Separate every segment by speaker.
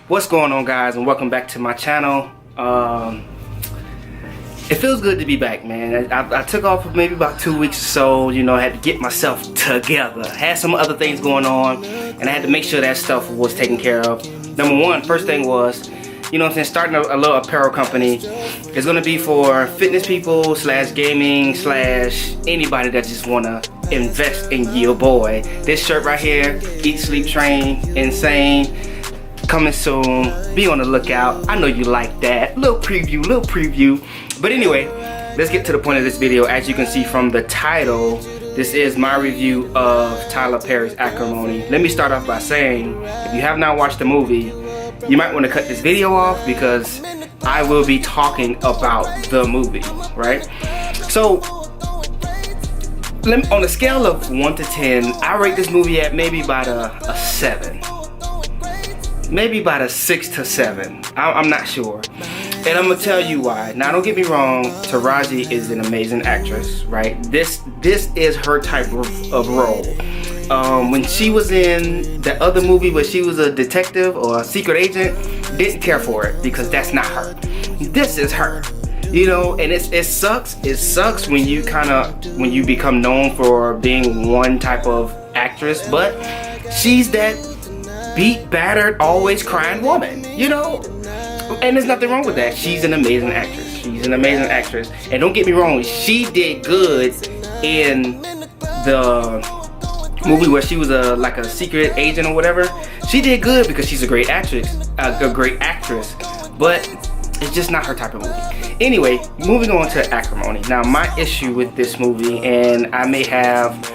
Speaker 1: What's going on, guys, and welcome back to my channel. It feels good to be back, man. I took off maybe about 2 weeks or so. You know, I had to get myself together. Had some other things going on, and I had to make sure that stuff was taken care of. Number one, first thing was, you know what I'm saying, starting a little apparel company. It's gonna be for fitness people slash gaming slash anybody that just wanna invest in your boy. This shirt right here, Eat, Sleep, Train, Insane, coming soon. Be on the lookout. I know you like that. Little preview. But anyway, let's get to the point of this video. As you can see from the title, this is my review of Tyler Perry's Acrimony. Let me start off by saying, if you have not watched the movie, you might want to cut this video off because I will be talking about the movie, right? So, on a scale of 1 to 10, I rate this movie at maybe about a 7. Maybe about a 6 to 7. I'm not sure. And I'm gonna tell you why. Now, don't get me wrong, Taraji is an amazing actress, right? This is her type of role. When she was in that other movie where she was a detective or a secret agent, didn't care for it because that's not her. This is her. You know, and it sucks. It sucks when you become known for being one type of actress, but she's that beat, battered, always crying woman, you know? And there's nothing wrong with that. She's an amazing actress. She's an amazing actress. And don't get me wrong, she did good in the movie where she was like a secret agent or whatever. She did good because she's a great actress, but it's just not her type of movie. Anyway, moving on to Acrimony. Now, my issue with this movie, and I may have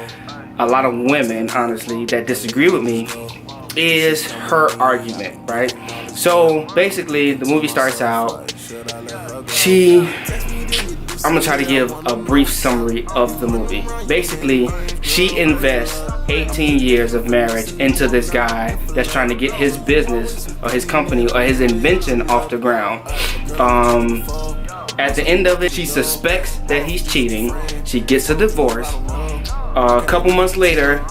Speaker 1: a lot of women, honestly, that disagree with me, is her argument, right? So basically, the movie starts out, I'm gonna try to give a brief summary of the movie. Basically, she invests 18 years of marriage into this guy that's trying to get his business or his company or his invention off the ground. At the end of it, she suspects that he's cheating. She gets a divorce. A couple months later,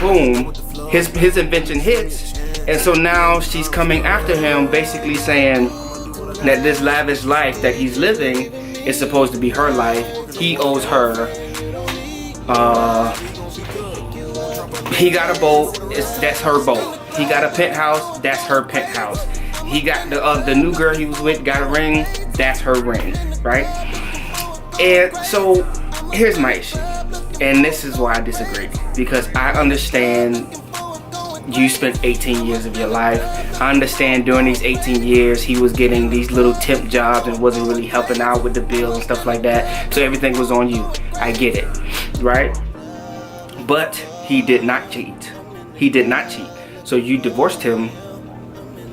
Speaker 1: boom, his invention hits, and so now she's coming after him, basically saying that this lavish life that he's living is supposed to be her life. He owes her. He got a boat. That's her boat. He got a penthouse. That's her penthouse. He got the new girl he was with got a ring. That's her ring, right? And so here's my issue, and this is why I disagree, because I understand you spent 18 years of your life. I understand during these 18 years he was getting these little temp jobs and wasn't really helping out with the bills and stuff like that, so everything was on you. I get it, right? But he did not cheat. He did not cheat. So you divorced him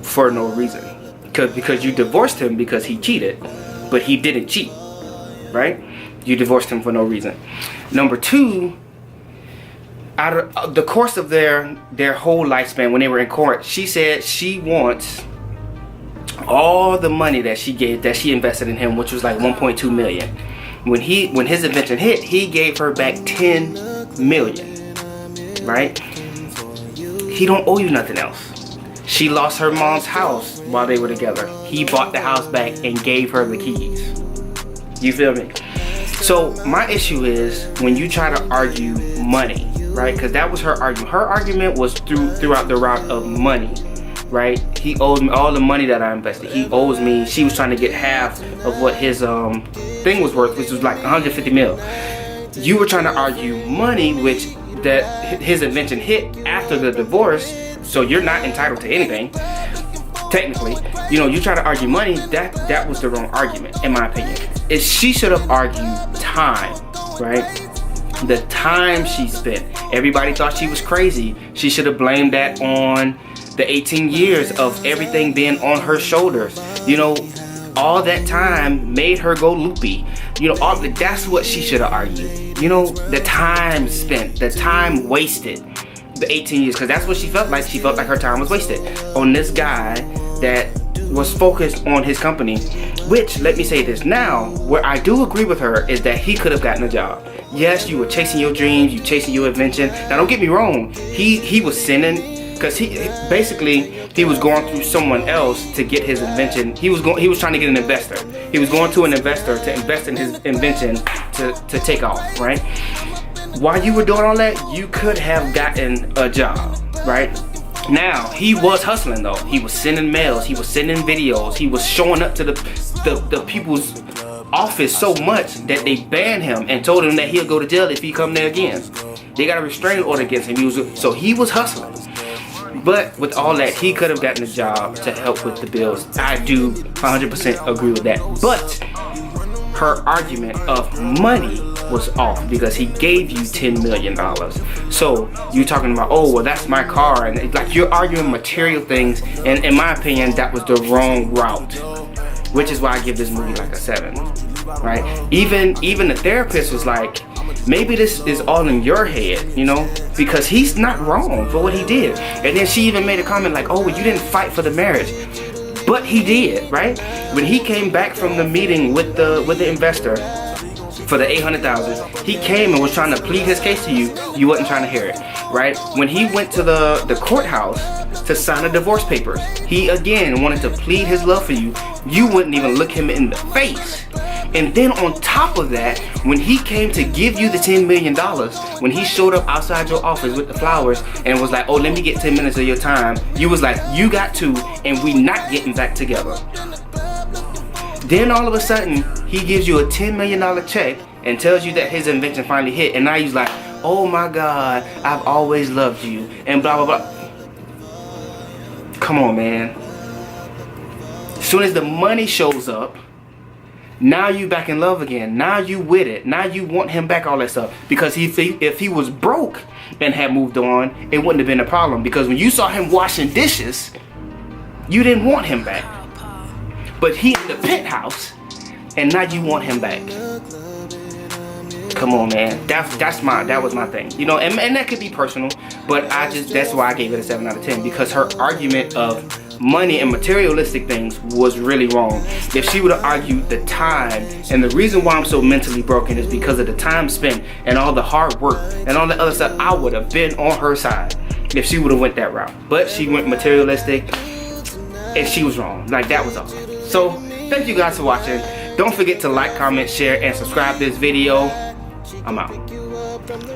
Speaker 1: for no reason, because you divorced him because he cheated, but he didn't cheat, right? You divorced him for no reason. Number two, out of the course of their whole lifespan, when they were in court, she said she wants all the money that she invested in him, which was like 1.2 million. When his invention hit, he gave her back 10 million, right? He don't owe you nothing else. She lost her mom's house while they were together. He bought the house back and gave her the keys. You feel me? So my issue is when you try to argue money, right? Because that was her argument. Her argument was throughout the route of money, right? He owes me all the money that I invested. He owes me. She was trying to get half of what his thing was worth, which was like 150 mil. You were trying to argue money, which that his invention hit after the divorce, so you're not entitled to anything. Technically, you know, you try to argue money. That was the wrong argument, in my opinion. She should have argued time, right? The time she spent. Everybody thought she was crazy. She should have blamed that on the 18 years of everything being on her shoulders. You know, all that time made her go loopy. You know, that's what she should have argued. You know, the time spent, the time wasted, the 18 years, because that's what she felt like. She felt like her time was wasted on this guy that was focused on his company. Which, let me say this now, where I do agree with her is that he could have gotten a job. Yes, you were chasing your dreams, you chasing your invention. Now don't get me wrong, he was sinning, because he basically he was going through someone else to get his invention. He was trying to get an investor. He was going to an investor to invest in his invention to take off, right? While you were doing all that, you could have gotten a job, right? Now, he was hustling though. He was sending mails, he was sending videos, he was showing up to the people's office so much that they banned him and told him that he'll go to jail if he come there again. They got a restraining order against him. So he was hustling. But with all that, he could have gotten a job to help with the bills. I do 100% agree with that. But her argument of money was off because he gave you $10 million. So you're talking about, oh, well, that's my car. And like, you're arguing material things. And in my opinion, that was the wrong route. Which is why I give this movie like a 7. Right? Even the therapist was like, maybe this is all in your head, you know, because he's not wrong for what he did. And then she even made a comment like, oh, well, you didn't fight for the marriage. But he did, right? When he came back from the meeting with the investor for the $800,000, he came and was trying to plead his case to you. You wasn't trying to hear it, right? When he went to the courthouse to sign the divorce papers, he again wanted to plead his love for you. You wouldn't even look him in the face. And then on top of that, when he came to give you the $10 million, when he showed up outside your office with the flowers and was like, oh, let me get 10 minutes of your time, you was like, you got 2 and we not getting back together. Then all of a sudden, he gives you a $10 million check and tells you that his invention finally hit. And now he's like, oh my God, I've always loved you and blah, blah, blah. Come on, man. As soon as the money shows up, now you back in love again. Now you with it. Now you want him back, all that stuff. Because if he was broke and had moved on, it wouldn't have been a problem. Because when you saw him washing dishes, you didn't want him back. But he in the penthouse, and now you want him back. Come on, man. That was my thing. You know, and that could be personal, but that's why I gave it a 7 out of 10. Because her argument of money and materialistic things was really wrong. If she would have argued the time, and the reason why I'm so mentally broken is because of the time spent and all the hard work and all the other stuff, I would have been on her side if she would have went that route. But she went materialistic and she was wrong. Like, that was awesome. So thank you guys for watching. Don't forget to like, comment, share, and subscribe this video. I'm out.